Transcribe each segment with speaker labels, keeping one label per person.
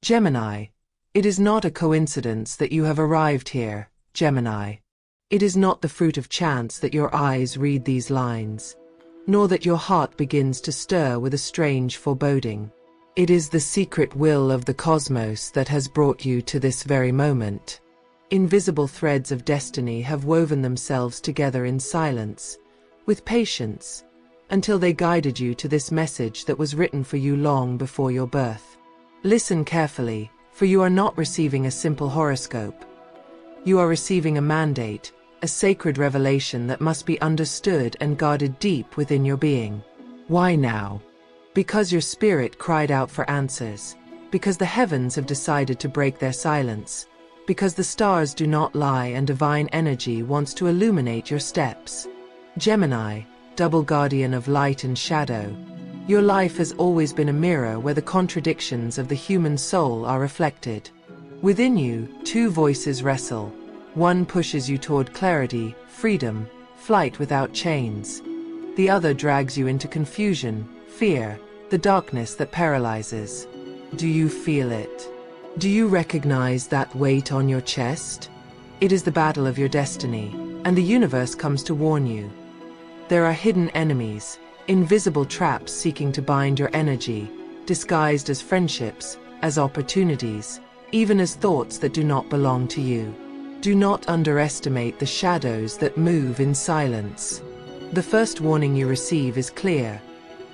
Speaker 1: Gemini, it is not a coincidence that you have arrived here, Gemini. It is not the fruit of chance that your eyes read these lines, nor that your heart begins to stir with a strange foreboding. It is the secret will of the cosmos that has brought you to this very moment. Invisible threads of destiny have woven themselves together in silence, with patience, until they guided you to this message that was written for you long before your birth. Listen carefully, for you are not receiving a simple horoscope. You are receiving a mandate, a sacred revelation that must be understood and guarded deep within your being. Why now? Because your spirit cried out for answers, because the heavens have decided to break their silence, because the stars do not lie and divine energy wants to illuminate your steps. Gemini, double guardian of light and shadow, your life has always been a mirror where the contradictions of the human soul are reflected. Within you, two voices wrestle. One pushes you toward clarity, freedom, flight without chains. The other drags you into confusion, fear, the darkness that paralyzes. Do you feel it? Do you recognize that weight on your chest? It is the battle of your destiny, and the universe comes to warn you. There are hidden enemies, invisible traps seeking to bind your energy, disguised as friendships, as opportunities, even as thoughts that do not belong to you. Do not underestimate the shadows that move in silence. The first warning you receive is clear.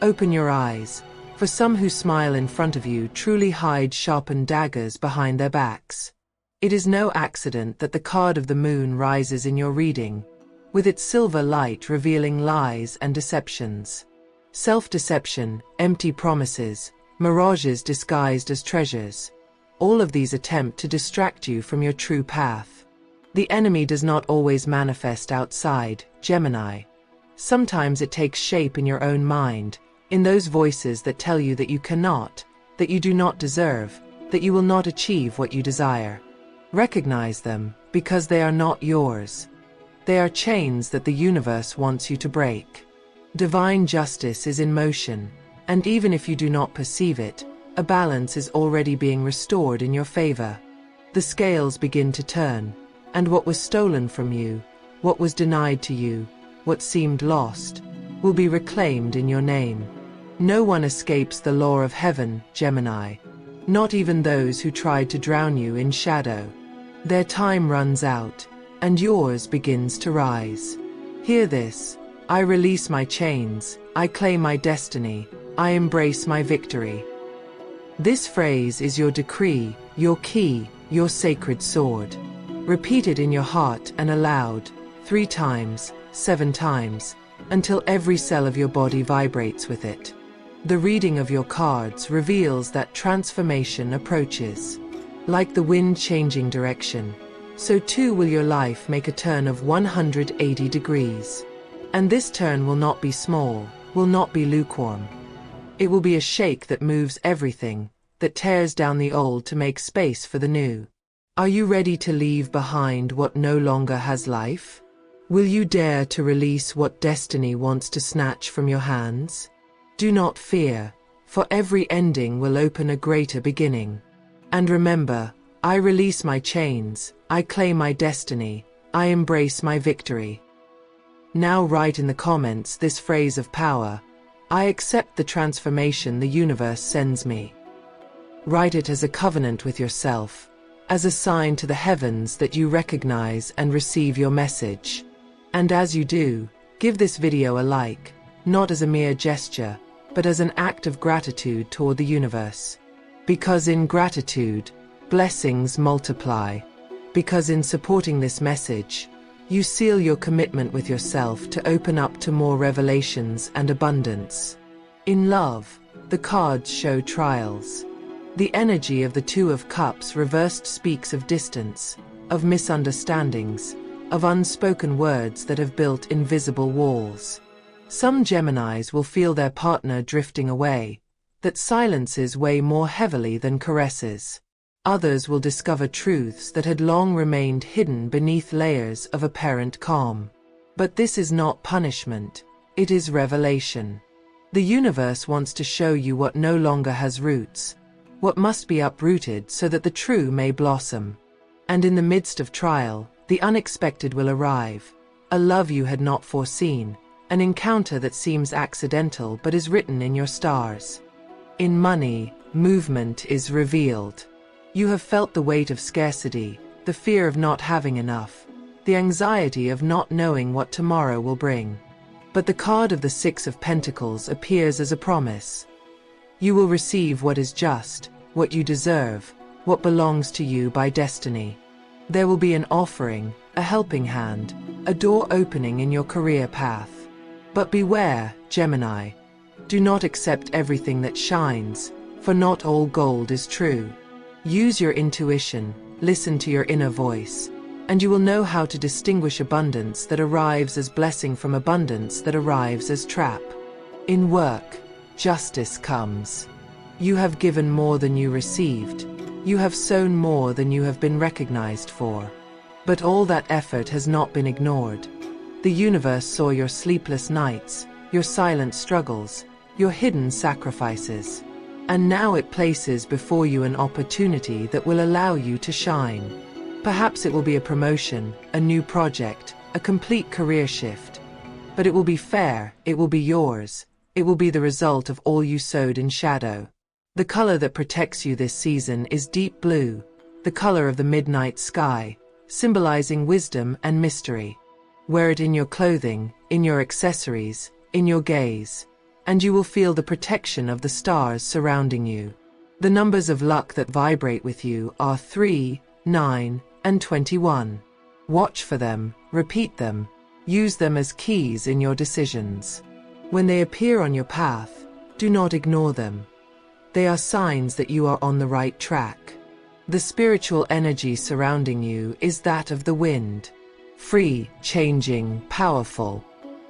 Speaker 1: Open your eyes, for some who smile in front of you truly hide sharpened daggers behind their backs. It is no accident that the card of the moon rises in your reading, with its silver light revealing lies and deceptions. Self-deception, empty promises, mirages disguised as treasures. All of these attempt to distract you from your true path. The enemy does not always manifest outside, Gemini. Sometimes it takes shape in your own mind, in those voices that tell you that you cannot, that you do not deserve, that you will not achieve what you desire. Recognize them, because they are not yours. They are chains that the universe wants you to break. Divine justice is in motion, and even if you do not perceive it, a balance is already being restored in your favor. The scales begin to turn, and what was stolen from you, what was denied to you, what seemed lost, will be reclaimed in your name. No one escapes the law of heaven, Gemini, not even those who tried to drown you in shadow. Their time runs out, and yours begins to rise. Hear this: I release my chains, I claim my destiny, I embrace my victory. This phrase is your decree, your key, your sacred sword. Repeat it in your heart and aloud, 3 times, 7 times, until every cell of your body vibrates with it. The reading of your cards reveals that transformation approaches. Like the wind changing direction, so too will your life make a turn of 180 degrees. And this turn will not be small, will not be lukewarm. It will be a shake that moves everything, that tears down the old to make space for the new. Are you ready to leave behind what no longer has life? Will you dare to release what destiny wants to snatch from your hands? Do not fear, for every ending will open a greater beginning. And remember, I release my chains, I claim my destiny, I embrace my victory. Now write in the comments this phrase of power: I accept the transformation the universe sends me. Write it as a covenant with yourself, as a sign to the heavens that you recognize and receive your message. And as you do, give this video a like, not as a mere gesture, but as an act of gratitude toward the universe. Because in gratitude, blessings multiply. Because in supporting this message, you seal your commitment with yourself to open up to more revelations and abundance. In love, the cards show trials. The energy of the Two of Cups reversed speaks of distance, of misunderstandings, of unspoken words that have built invisible walls. Some Geminis will feel their partner drifting away, that silences weigh more heavily than caresses. Others will discover truths that had long remained hidden beneath layers of apparent calm. But this is not punishment, it is revelation. The universe wants to show you what no longer has roots, what must be uprooted so that the true may blossom. And in the midst of trial, the unexpected will arrive, a love you had not foreseen, an encounter that seems accidental but is written in your stars. In money, movement is revealed. You have felt the weight of scarcity, the fear of not having enough, the anxiety of not knowing what tomorrow will bring. But the card of the Six of Pentacles appears as a promise. You will receive what is just, what you deserve, what belongs to you by destiny. There will be an offering, a helping hand, a door opening in your career path. But beware, Gemini. Do not accept everything that shines, for not all gold is true. Use your intuition, listen to your inner voice, and you will know how to distinguish abundance that arrives as blessing from abundance that arrives as trap. In work, justice comes. You have given more than you received. You have sown more than you have been recognized for. But all that effort has not been ignored. The universe saw your sleepless nights, your silent struggles, your hidden sacrifices. And now it places before you an opportunity that will allow you to shine. Perhaps it will be a promotion, a new project, a complete career shift. But it will be fair, it will be yours, it will be the result of all you sowed in shadow. The color that protects you this season is deep blue, the color of the midnight sky, symbolizing wisdom and mystery. Wear it in your clothing, in your accessories, in your gaze, and you will feel the protection of the stars surrounding you. The numbers of luck that vibrate with you are 3, 9, and 21. Watch for them, repeat them, use them as keys in your decisions. When they appear on your path, do not ignore them. They are signs that you are on the right track. The spiritual energy surrounding you is that of the wind. Free, changing, powerful.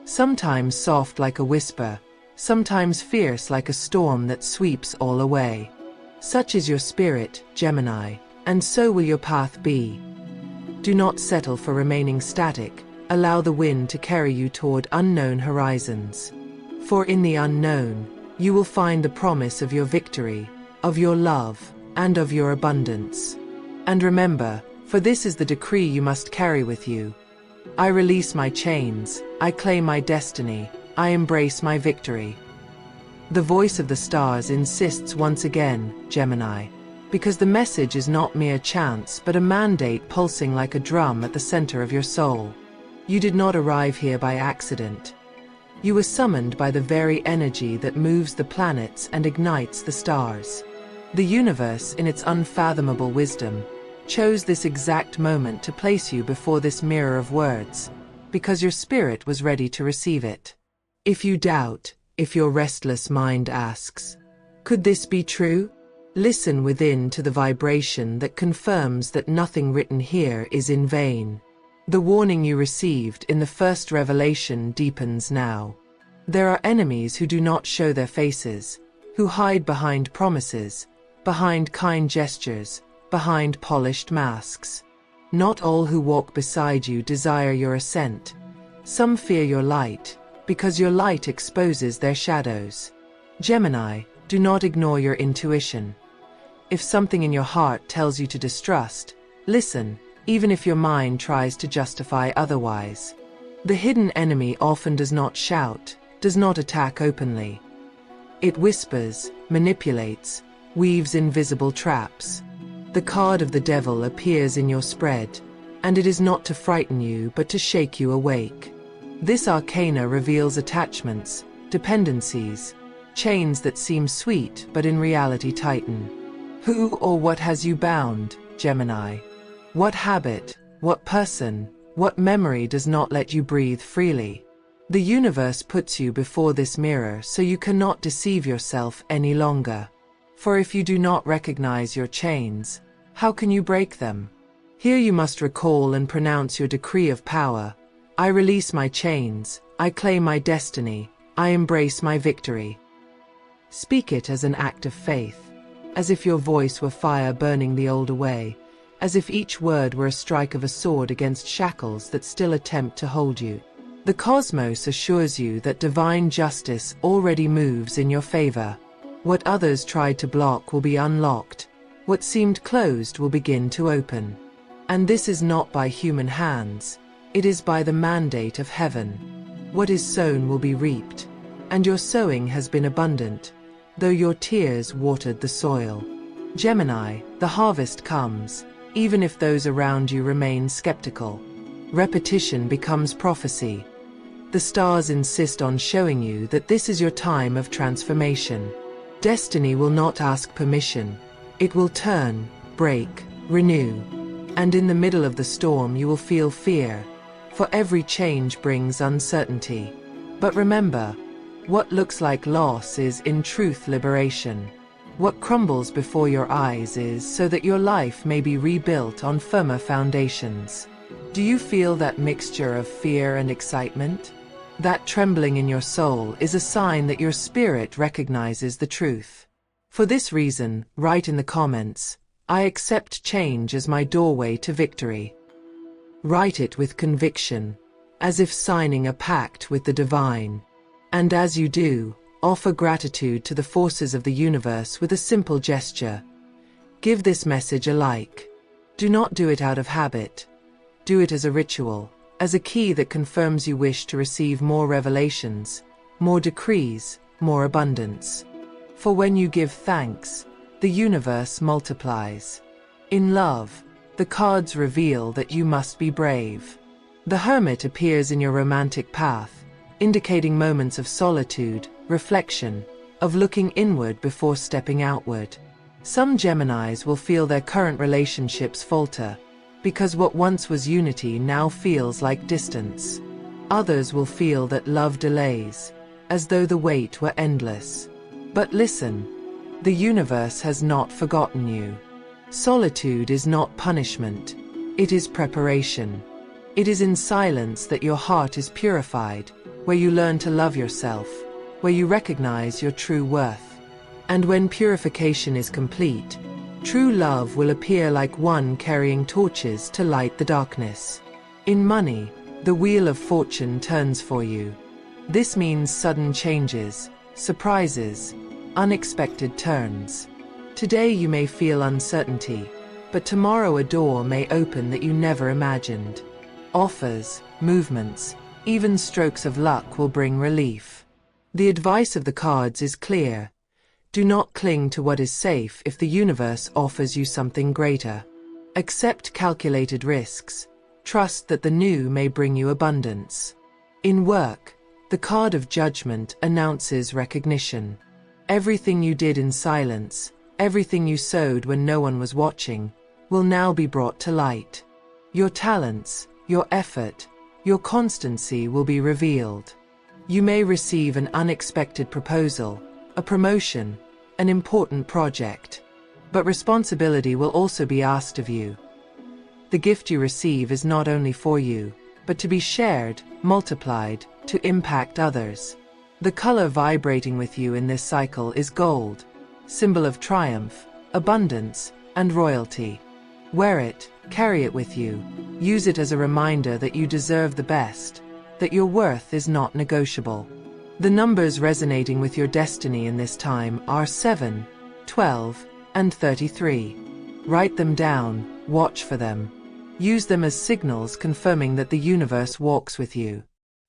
Speaker 1: Sometimes soft like a whisper, sometimes fierce like a storm that sweeps all away. Such is your spirit, Gemini, and so will your path be. Do not settle for remaining static. Allow the wind to carry you toward unknown horizons. For in the unknown, you will find the promise of your victory, of your love, and of your abundance. And remember, for this is the decree you must carry with you. I release my chains, I claim my destiny, I embrace my victory. The voice of the stars insists once again, Gemini, because the message is not mere chance but a mandate pulsing like a drum at the center of your soul. You did not arrive here by accident. You were summoned by the very energy that moves the planets and ignites the stars. The universe, in its unfathomable wisdom, chose this exact moment to place you before this mirror of words, because your spirit was ready to receive it. If you doubt, if your restless mind asks, could this be true? Listen within to the vibration that confirms that nothing written here is in vain. The warning you received in the first revelation deepens now. There are enemies who do not show their faces, who hide behind promises, behind kind gestures, behind polished masks. Not all who walk beside you desire your ascent. Some fear your light, because your light exposes their shadows. Gemini, do not ignore your intuition. If something in your heart tells you to distrust, listen, even if your mind tries to justify otherwise. The hidden enemy often does not shout, does not attack openly. It whispers, manipulates, weaves invisible traps. The card of the devil appears in your spread, and it is not to frighten you but to shake you awake. This arcana reveals attachments, dependencies, chains that seem sweet but in reality tighten. Who or what has you bound, Gemini? What habit, what person, what memory does not let you breathe freely? The universe puts you before this mirror so you cannot deceive yourself any longer. For if you do not recognize your chains, how can you break them? Here you must recall and pronounce your decree of power. I release my chains, I claim my destiny, I embrace my victory. Speak it as an act of faith, as if your voice were fire burning the old away, as if each word were a strike of a sword against shackles that still attempt to hold you. The cosmos assures you that divine justice already moves in your favor. What others tried to block will be unlocked. What seemed closed will begin to open. And this is not by human hands. It is by the mandate of heaven. What is sown will be reaped. And your sowing has been abundant, though your tears watered the soil. Gemini, the harvest comes, even if those around you remain skeptical. Repetition becomes prophecy. The stars insist on showing you that this is your time of transformation. Destiny will not ask permission. It will turn, break, renew. And in the middle of the storm you will feel fear, for every change brings uncertainty. But remember, what looks like loss is in truth liberation. What crumbles before your eyes is so that your life may be rebuilt on firmer foundations. Do you feel that mixture of fear and excitement? That trembling in your soul is a sign that your spirit recognizes the truth. For this reason, write in the comments, "I accept change as my doorway to victory." Write it with conviction, as if signing a pact with the divine. And as you do, offer gratitude to the forces of the universe with a simple gesture. Give this message a like. Do not do it out of habit. Do it as a ritual, as a key that confirms you wish to receive more revelations, more decrees, more abundance. For when you give thanks, the universe multiplies. In love, the cards reveal that you must be brave. The Hermit appears in your romantic path, indicating moments of solitude, reflection, of looking inward before stepping outward. Some Geminis will feel their current relationships falter, because what once was unity now feels like distance. Others will feel that love delays, as though the wait were endless. But listen, the universe has not forgotten you. Solitude is not punishment, it is preparation. It is in silence that your heart is purified, where you learn to love yourself, where you recognize your true worth. And when purification is complete, true love will appear like one carrying torches to light the darkness. In money, the wheel of fortune turns for you. This means sudden changes, surprises, unexpected turns. Today you may feel uncertainty, but tomorrow a door may open that you never imagined. Offers, movements, even strokes of luck will bring relief. The advice of the cards is clear. Do not cling to what is safe if the universe offers you something greater. Accept calculated risks. Trust that the new may bring you abundance. In work, the card of judgment announces recognition. Everything you did in silence, everything you sowed when no one was watching, will now be brought to light. Your talents, your effort, your constancy will be revealed. You may receive an unexpected proposal, a promotion, an important project. But responsibility will also be asked of you. The gift you receive is not only for you, but to be shared, multiplied, to impact others. The color vibrating with you in this cycle is gold, symbol of triumph, abundance, and royalty. Wear it, carry it with you. Use it as a reminder that you deserve the best, that your worth is not negotiable. The numbers resonating with your destiny in this time are 7, 12, and 33. Write them down, watch for them. Use them as signals confirming that the universe walks with you.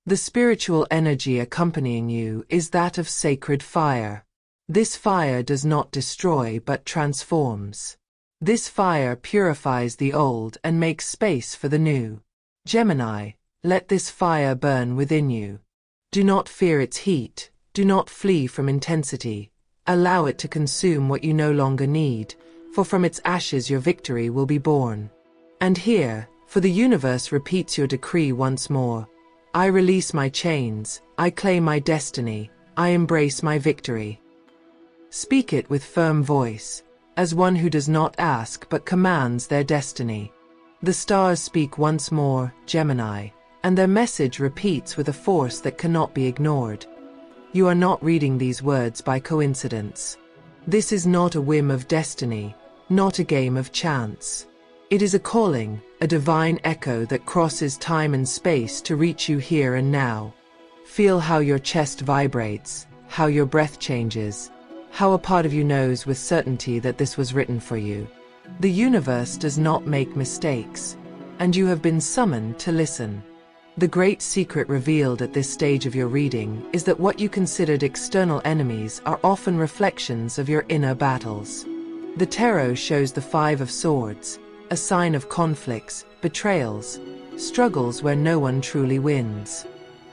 Speaker 1: The spiritual energy accompanying you is that of sacred fire. This fire does not destroy but transforms. This fire purifies the old and makes space for the new. Gemini, let this fire burn within you. Do not fear its heat, do not flee from intensity. Allow it to consume what you no longer need, for from its ashes your victory will be born. And here, for the universe repeats your decree once more. I release my chains, I claim my destiny, I embrace my victory. Speak it with firm voice, as one who does not ask but commands their destiny. The stars speak once more, Gemini, and their message repeats with a force that cannot be ignored. You are not reading these words by coincidence. This is not a whim of destiny, not a game of chance. It is a calling, a divine echo that crosses time and space to reach you here and now. Feel how your chest vibrates, how your breath changes, how a part of you knows with certainty that this was written for you. The universe does not make mistakes, and you have been summoned to listen. The great secret revealed at this stage of your reading is that what you considered external enemies are often reflections of your inner battles. The tarot shows the Five of Swords, a sign of conflicts, betrayals, struggles where no one truly wins.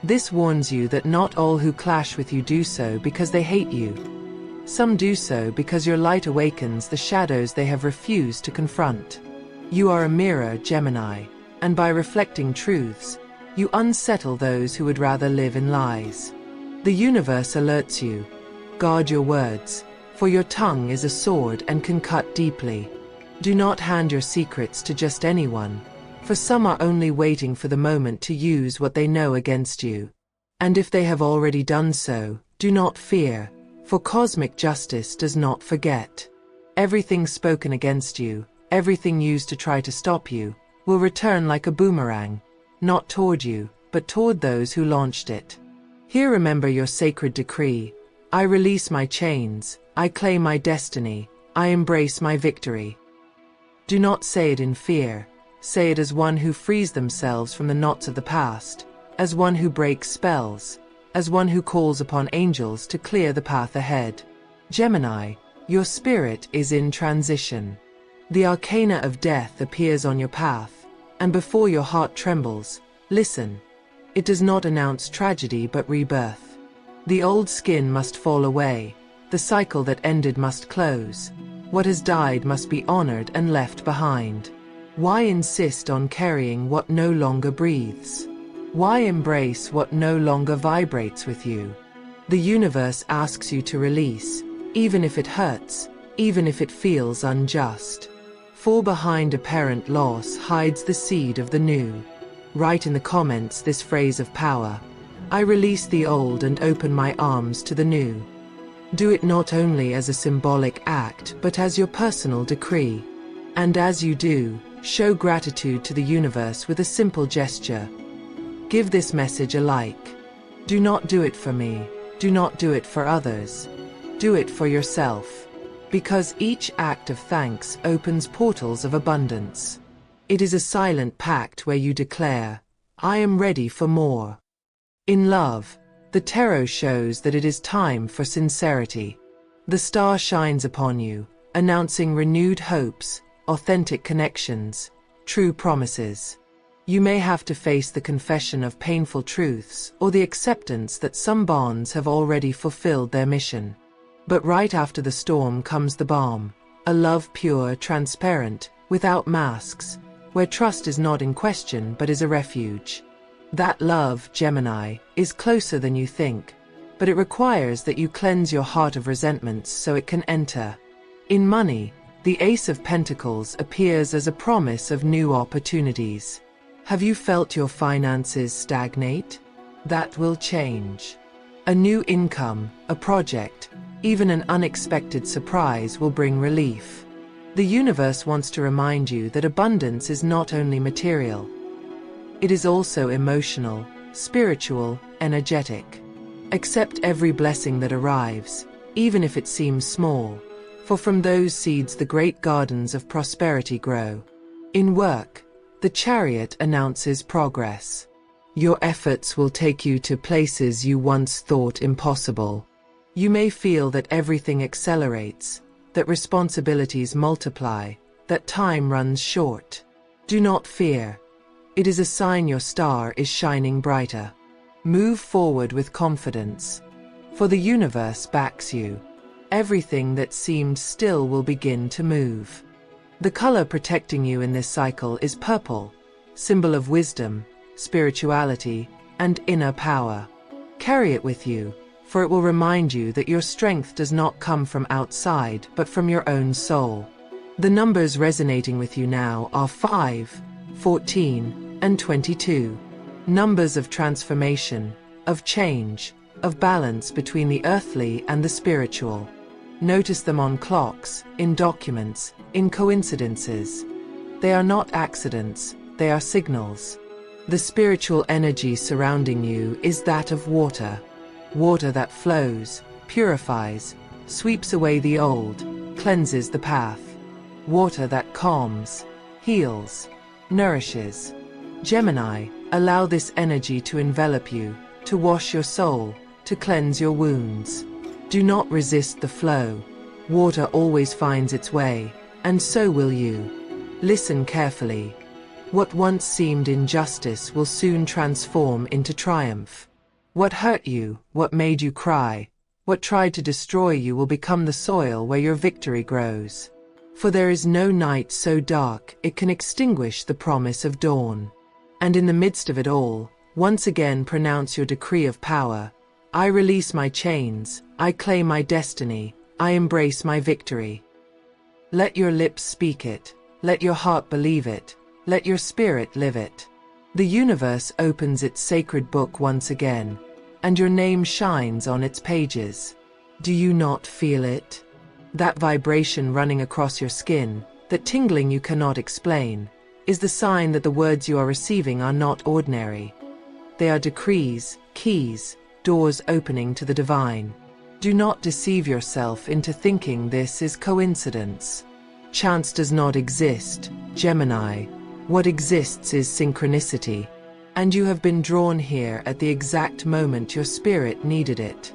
Speaker 1: This warns you that not all who clash with you do so because they hate you. Some do so because your light awakens the shadows they have refused to confront. You are a mirror, Gemini, and by reflecting truths, you unsettle those who would rather live in lies. The universe alerts you. Guard your words, for your tongue is a sword and can cut deeply. Do not hand your secrets to just anyone, for some are only waiting for the moment to use what they know against you. And if they have already done so, do not fear, for cosmic justice does not forget. Everything spoken against you, everything used to try to stop you, will return like a boomerang, not toward you, but toward those who launched it. Here remember your sacred decree. I release my chains, I claim my destiny, I embrace my victory. Do not say it in fear, say it as one who frees themselves from the knots of the past, as one who breaks spells, as one who calls upon angels to clear the path ahead. Gemini, your spirit is in transition. The arcana of death appears on your path, and before your heart trembles, listen. It does not announce tragedy but rebirth. The old skin must fall away, the cycle that ended must close. What has died must be honored and left behind. Why insist on carrying what no longer breathes? Why embrace what no longer vibrates with you? The universe asks you to release, even if it hurts, even if it feels unjust. For behind apparent loss hides the seed of the new. Write in the comments this phrase of power. I release the old and open my arms to the new. Do it not only as a symbolic act, but as your personal decree. And as you do, show gratitude to the universe with a simple gesture. Give this message a like. Do not do it for me. Do not do it for others. Do it for yourself. Because each act of thanks opens portals of abundance. It is a silent pact where you declare, I am ready for more. In love, the tarot shows that it is time for sincerity. The star shines upon you, announcing renewed hopes, authentic connections, true promises. You may have to face the confession of painful truths or the acceptance that some bonds have already fulfilled their mission. But right after the storm comes the balm, a love pure, transparent, without masks, where trust is not in question but is a refuge. That love, Gemini, is closer than you think, but it requires that you cleanse your heart of resentments so it can enter. In money, the Ace of Pentacles appears as a promise of new opportunities. Have you felt your finances stagnate? That will change. A new income, a project, even an unexpected surprise will bring relief. The universe wants to remind you that abundance is not only material. It is also emotional, spiritual, energetic. Accept every blessing that arrives, even if it seems small, for from those seeds the great gardens of prosperity grow. In work, the Chariot announces progress. Your efforts will take you to places you once thought impossible. You may feel that everything accelerates, that responsibilities multiply, that time runs short. Do not fear. It is a sign your star is shining brighter. Move forward with confidence, for the universe backs you. Everything that seemed still will begin to move. The color protecting you in this cycle is purple, symbol of wisdom, spirituality, and inner power. Carry it with you, for it will remind you that your strength does not come from outside but from your own soul. The numbers resonating with you now are 5, 14, and 22. Numbers of transformation, of change, of balance between the earthly and the spiritual. Notice them on clocks, in documents, in coincidences. They are not accidents, they are signals. The spiritual energy surrounding you is that of water. Water that flows, purifies, sweeps away the old, cleanses the path. Water that calms, heals, nourishes. Gemini, allow this energy to envelop you, to wash your soul, to cleanse your wounds. Do not resist the flow. Water always finds its way, and so will you. Listen carefully. What once seemed injustice will soon transform into triumph. What hurt you, what made you cry, what tried to destroy you will become the soil where your victory grows. For there is no night so dark it can extinguish the promise of dawn. And in the midst of it all, once again pronounce your decree of power. I release my chains, I claim my destiny, I embrace my victory. Let your lips speak it, let your heart believe it, let your spirit live it. The universe opens its sacred book once again, and your name shines on its pages. Do you not feel it? That vibration running across your skin, that tingling you cannot explain, is the sign that the words you are receiving are not ordinary. They are decrees, keys, doors opening to the divine. Do not deceive yourself into thinking this is coincidence. Chance does not exist, Gemini. What exists is synchronicity. And you have been drawn here at the exact moment your spirit needed it.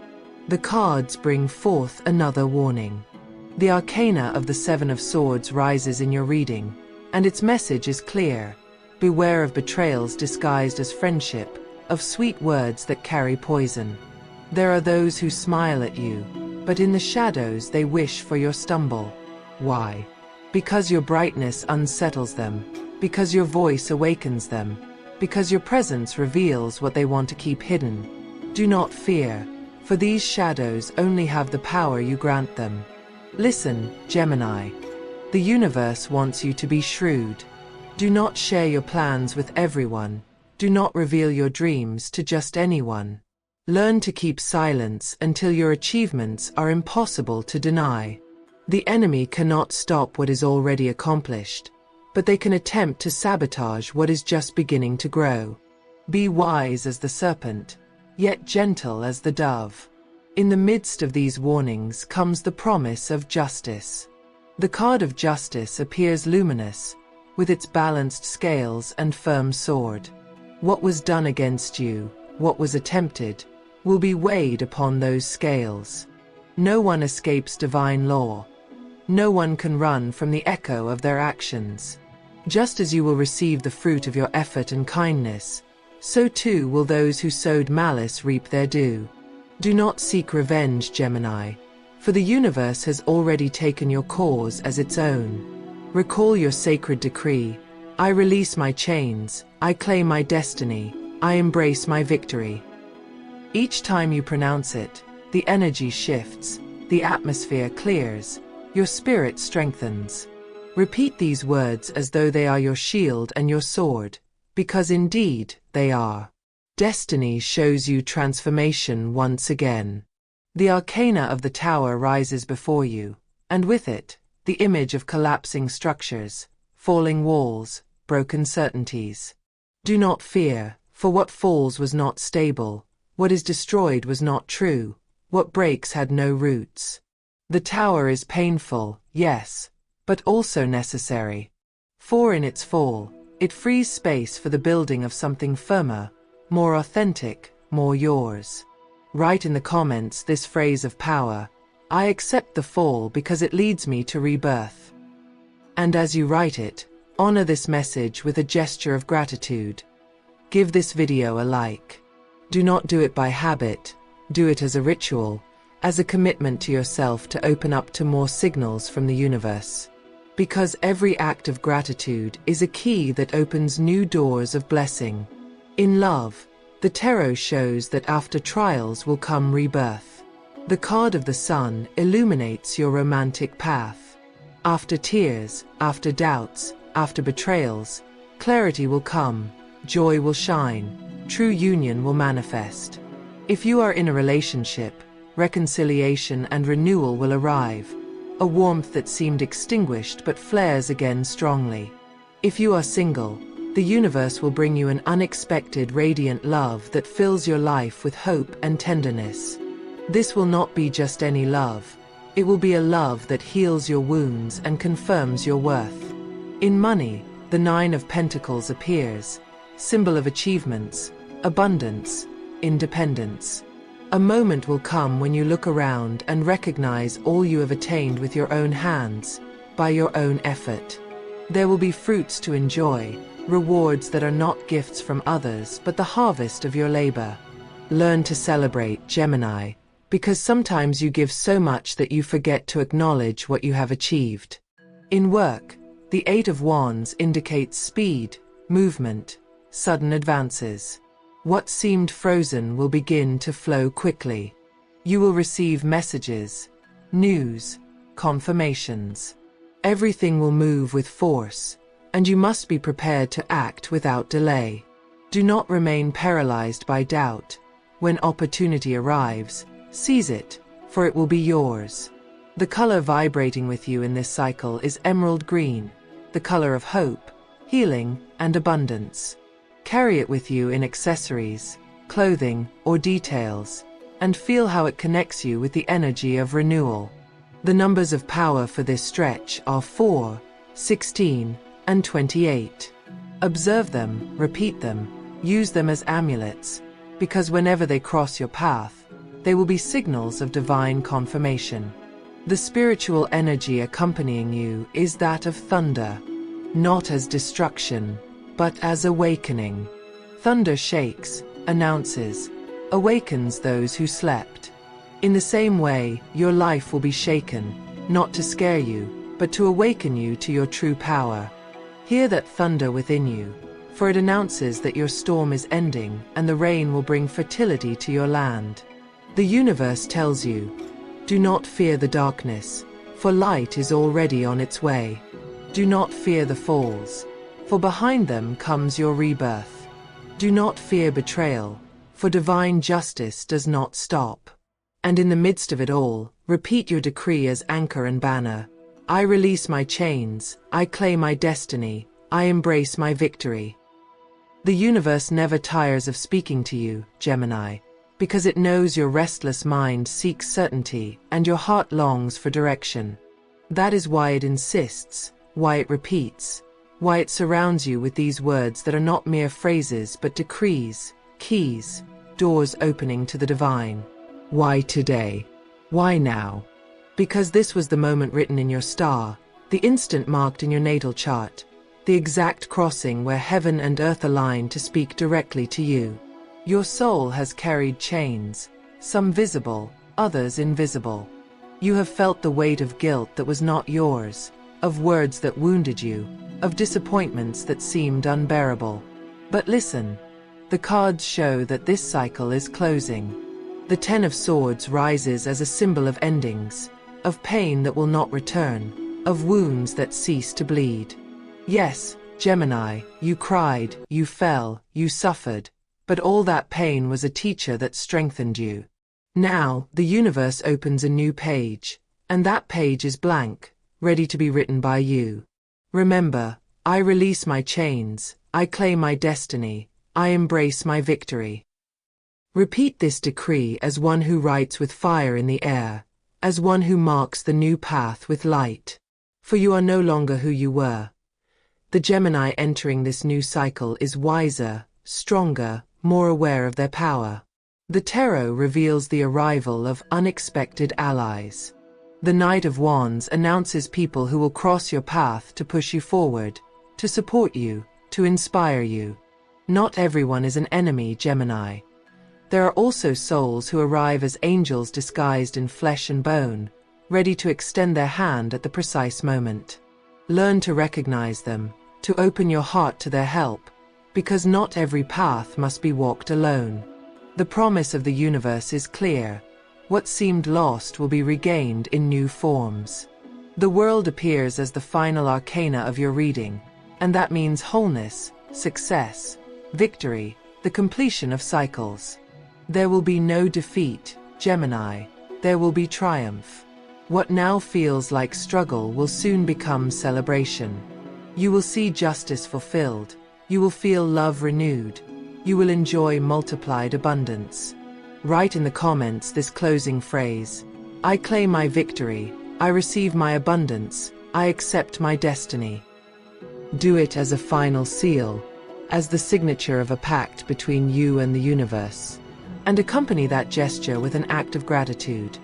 Speaker 1: The cards bring forth another warning. The arcana of the Seven of Swords rises in your reading, and its message is clear. Beware of betrayals disguised as friendship, of sweet words that carry poison. There are those who smile at you, but in the shadows they wish for your stumble. Why? Because your brightness unsettles them, because your voice awakens them, because your presence reveals what they want to keep hidden. Do not fear, for these shadows only have the power you grant them. Listen, Gemini. The universe wants you to be shrewd. Do not share your plans with everyone. Do not reveal your dreams to just anyone. Learn to keep silence until your achievements are impossible to deny. The enemy cannot stop what is already accomplished, but they can attempt to sabotage what is just beginning to grow. Be wise as the serpent, yet gentle as the dove. In the midst of these warnings comes the promise of justice. The card of justice appears luminous, with its balanced scales and firm sword. What was done against you, what was attempted, will be weighed upon those scales. No one escapes divine law. No one can run from the echo of their actions. Just as you will receive the fruit of your effort and kindness, so too will those who sowed malice reap their due. Do not seek revenge, Gemini, for the universe has already taken your cause as its own. Recall your sacred decree. I release my chains, I claim my destiny, I embrace my victory. Each time you pronounce it, the energy shifts, the atmosphere clears, your spirit strengthens. Repeat these words as though they are your shield and your sword, because indeed they are. Destiny shows you transformation once again. The arcana of the tower rises before you, and with it, the image of collapsing structures, falling walls, broken certainties. Do not fear, for what falls was not stable, what is destroyed was not true, what breaks had no roots. The tower is painful, yes, but also necessary. For in its fall, it frees space for the building of something firmer, more authentic, more yours. Write in the comments this phrase of power: I accept the fall because it leads me to rebirth. And as you write it, honor this message with a gesture of gratitude. Give this video a like. Do not do it by habit, do it as a ritual, as a commitment to yourself to open up to more signals from the universe. Because every act of gratitude is a key that opens new doors of blessing. In love, the tarot shows that after trials will come rebirth. The card of the sun illuminates your romantic path. After tears, after doubts, after betrayals, clarity will come, joy will shine, true union will manifest. If you are in a relationship, reconciliation and renewal will arrive, a warmth that seemed extinguished but flares again strongly. If you are single, the universe will bring you an unexpected radiant love that fills your life with hope and tenderness. This will not be just any love, It will be a love that heals your wounds and confirms your worth. In money, the Nine of Pentacles appears, symbol of achievements, abundance, independence. A moment will come when you look around and recognize all you have attained with your own hands, by your own effort. There will be fruits to enjoy, rewards that are not gifts from others but the harvest of your labor. Learn to celebrate, Gemini, because sometimes you give so much that you forget to acknowledge what you have achieved. In work, the Eight of Wands indicates speed, movement, sudden advances. What seemed frozen will begin to flow quickly. You will receive messages, news, confirmations. Everything will move with force, and you must be prepared to act without delay. Do not remain paralyzed by doubt. When opportunity arrives, seize it, for it will be yours. The color vibrating with you in this cycle is emerald green, the color of hope, healing, and abundance. Carry it with you in accessories, clothing, or details, and feel how it connects you with the energy of renewal. The numbers of power for this stretch are 4, 16, and 28. Observe them, repeat them, use them as amulets, because whenever they cross your path, they will be signals of divine confirmation. The spiritual energy accompanying you is that of thunder, not as destruction, but as awakening. Thunder shakes, announces, awakens those who slept. In the same way, your life will be shaken, not to scare you, but to awaken you to your true power. Hear that thunder within you, for it announces that your storm is ending and the rain will bring fertility to your land. The universe tells you, do not fear the darkness, for light is already on its way. Do not fear the falls, for behind them comes your rebirth. Do not fear betrayal, for divine justice does not stop. And in the midst of it all, repeat your decree as anchor and banner. I release my chains, I claim my destiny, I embrace my victory. The universe never tires of speaking to you, Gemini, because it knows your restless mind seeks certainty and your heart longs for direction. That is why it insists, why it repeats, why it surrounds you with these words that are not mere phrases but decrees, keys, doors opening to the divine. Why today? Why now? Because this was the moment written in your star, the instant marked in your natal chart, the exact crossing where heaven and earth align to speak directly to you. Your soul has carried chains, some visible, others invisible. You have felt the weight of guilt that was not yours, of words that wounded you, of disappointments that seemed unbearable. But listen, the cards show that this cycle is closing. The Ten of Swords rises as a symbol of endings, of pain that will not return, of wounds that cease to bleed. Yes, Gemini, you cried, you fell, you suffered, but all that pain was a teacher that strengthened you. Now, the universe opens a new page, and that page is blank, ready to be written by you. Remember, I release my chains, I claim my destiny, I embrace my victory. Repeat this decree as one who writes with fire in the air, as one who marks the new path with light. For you are no longer who you were. The Gemini entering this new cycle is wiser, stronger, more aware of their power. The tarot reveals the arrival of unexpected allies. The Knight of Wands announces people who will cross your path to push you forward, to support you, to inspire you. Not everyone is an enemy, Gemini. There are also souls who arrive as angels disguised in flesh and bone, ready to extend their hand at the precise moment. Learn to recognize them, to open your heart to their help, because not every path must be walked alone. The promise of the universe is clear. What seemed lost will be regained in new forms. The world appears as the final arcana of your reading, and that means wholeness, success, victory, the completion of cycles. There will be no defeat, Gemini. There will be triumph. What now feels like struggle will soon become celebration. You will see justice fulfilled. You will feel love renewed. You will enjoy multiplied abundance. Write in the comments this closing phrase, I claim my victory, I receive my abundance, I accept my destiny. Do it as a final seal, as the signature of a pact between you and the universe, and accompany that gesture with an act of gratitude.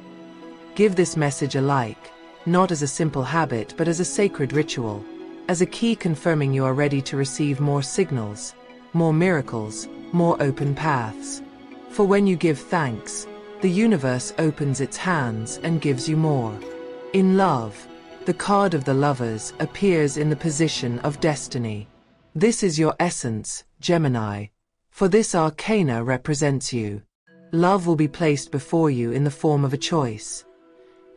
Speaker 1: Give this message a like, not as a simple habit but as a sacred ritual, as a key confirming you are ready to receive more signals, more miracles, more open paths. For when you give thanks, the universe opens its hands and gives you more. In love, the card of the Lovers appears in the position of destiny. This is your essence, Gemini, for this arcana represents you. Love will be placed before you in the form of a choice.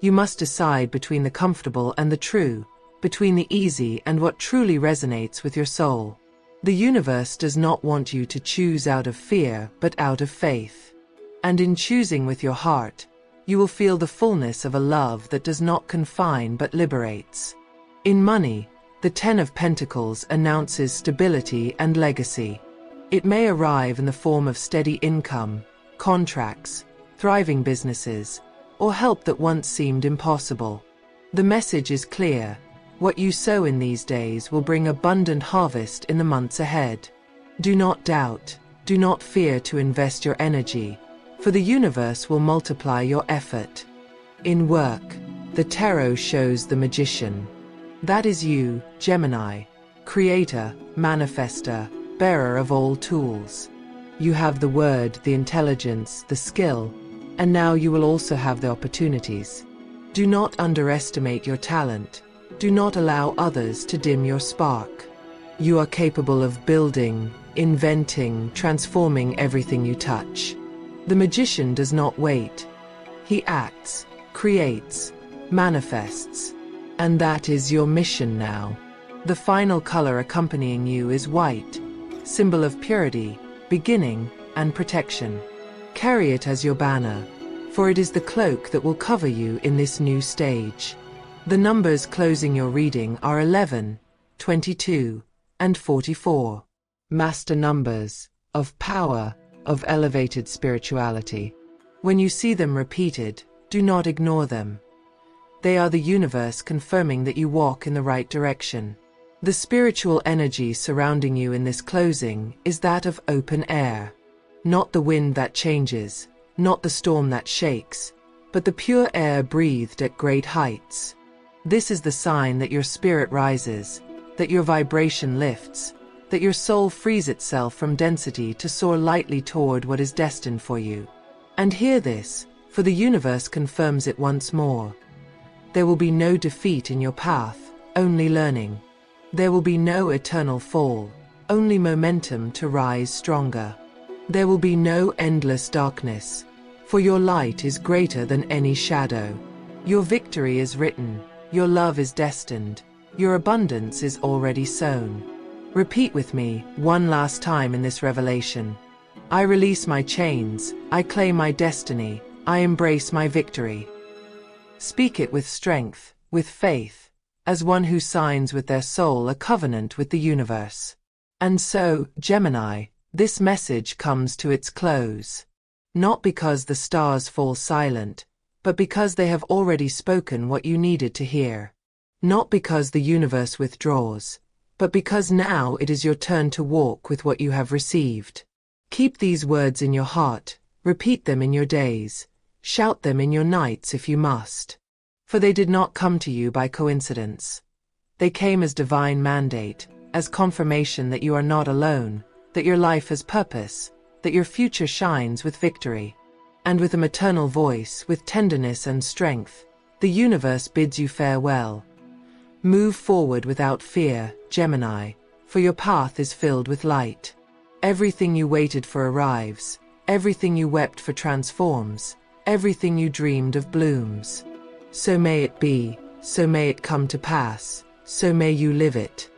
Speaker 1: You must decide between the comfortable and the true, between the easy and what truly resonates with your soul. The universe does not want you to choose out of fear but out of faith. And in choosing with your heart, you will feel the fullness of a love that does not confine but liberates. In money, the Ten of Pentacles announces stability and legacy. It may arrive in the form of steady income, contracts, thriving businesses, or help that once seemed impossible. The message is clear. What you sow in these days will bring abundant harvest in the months ahead. Do not doubt, do not fear to invest your energy, for the universe will multiply your effort. In work, the tarot shows the Magician. That is you, Gemini, creator, manifester, bearer of all tools. You have the word, the intelligence, the skill, and now you will also have the opportunities. Do not underestimate your talent. Do not allow others to dim your spark. You are capable of building, inventing, transforming everything you touch. The Magician does not wait. He acts, creates, manifests. And that is your mission now. The final color accompanying you is white, symbol of purity, beginning, and protection. Carry it as your banner, for it is the cloak that will cover you in this new stage. The numbers closing your reading are 11, 22, and 44. Master numbers, of power, of elevated spirituality. When you see them repeated, do not ignore them. They are the universe confirming that you walk in the right direction. The spiritual energy surrounding you in this closing is that of open air. Not the wind that changes, not the storm that shakes, but the pure air breathed at great heights. This is the sign that your spirit rises, that your vibration lifts, that your soul frees itself from density to soar lightly toward what is destined for you. And hear this, for the universe confirms it once more. There will be no defeat in your path, only learning. There will be no eternal fall, only momentum to rise stronger. There will be no endless darkness, for your light is greater than any shadow. Your victory is written, your love is destined, your abundance is already sown. Repeat with me one last time in this revelation. I release my chains, I claim my destiny, I embrace my victory. Speak it with strength, with faith, as one who signs with their soul a covenant with the universe. And so, Gemini, this message comes to its close. Not because the stars fall silent, but because they have already spoken what you needed to hear. Not because the universe withdraws, but because now it is your turn to walk with what you have received. Keep these words in your heart, repeat them in your days, shout them in your nights if you must. For they did not come to you by coincidence. They came as divine mandate, as confirmation that you are not alone, that your life has purpose, that your future shines with victory. And with a maternal voice, with tenderness and strength, the universe bids you farewell. Move forward without fear, Gemini, for your path is filled with light. Everything you waited for arrives, everything you wept for transforms, everything you dreamed of blooms. So may it be, so may it come to pass, so may you live it.